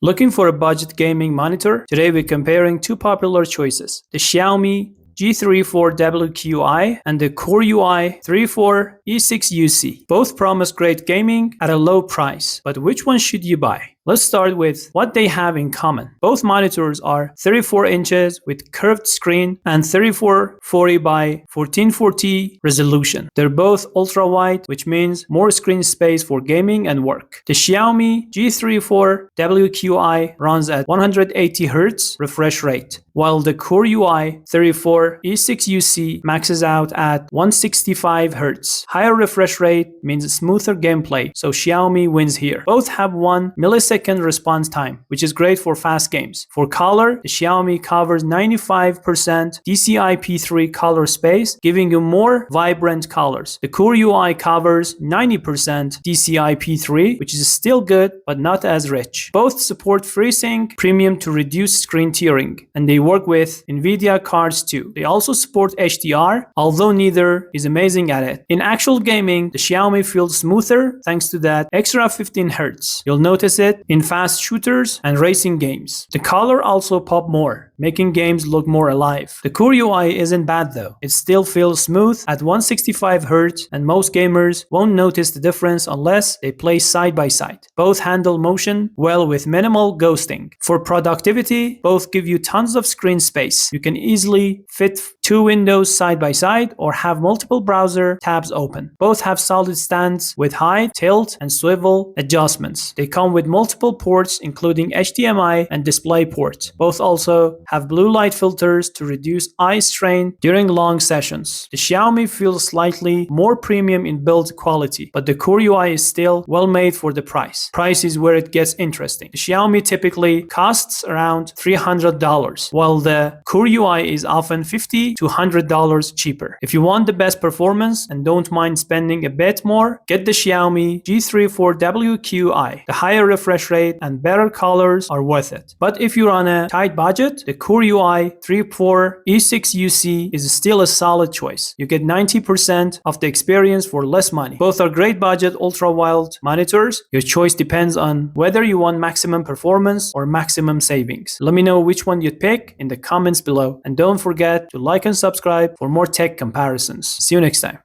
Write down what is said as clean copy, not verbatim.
Looking for a budget gaming monitor? Today we're comparing two popular choices, the Xiaomi G34WQI and the Koorui 34E6UC. Both promise great gaming at a low price, but which one should you buy? Let's start with what they have in common. Both monitors are 34 inches with curved screen and 3440 by 1440 resolution. They're both ultra-wide, which means more screen space for gaming and work. The Xiaomi G34WQI runs at 180 Hz refresh rate, while the Koorui 34E6UC maxes out at 165 Hz. Higher refresh rate means smoother gameplay, so Xiaomi wins here. Both have 1 millisecond response time, which is great for fast games. For color, the Xiaomi covers 95% DCI-P3 color space, giving you more vibrant colors. The Koorui covers 90% DCI-P3, which is still good, but not as rich. Both support FreeSync Premium to reduce screen tearing, and they work with NVIDIA cards too. They also support HDR, although neither is amazing at it. In actual gaming, the Xiaomi feels smoother thanks to that extra 15 Hz. You'll notice it in fast shooters and racing games. The color also pop more, making games look more alive. The Koorui isn't bad though. It still feels smooth at 165 Hz, and most gamers won't notice the difference unless they play side by side. Both handle motion well with minimal ghosting. For productivity, both give you tons of screen space. You can easily fit two windows side by side or have multiple browser tabs open. Both have solid stands with height, tilt, and swivel adjustments. They come with multiple ports including HDMI and DisplayPort. Both also have blue light filters to reduce eye strain during long sessions. The Xiaomi feels slightly more premium in build quality, but the Koorui is still well made for the price. Price is where it gets interesting. The Xiaomi typically costs around $300, while the Koorui is often $50 to $100 cheaper. If you want the best performance and don't mind spending a bit more, get the Xiaomi G34WQI. The higher refresh rate and better colors are worth it. But if you're on a tight budget, the Koorui 34E6UC is still a solid choice. You get 90% of the experience for less money. Both are great budget ultra-wide monitors. Your choice depends on whether you want maximum performance or maximum savings. Let me know which one you'd pick in the comments below, and don't forget to like and subscribe for more tech comparisons. See you next time.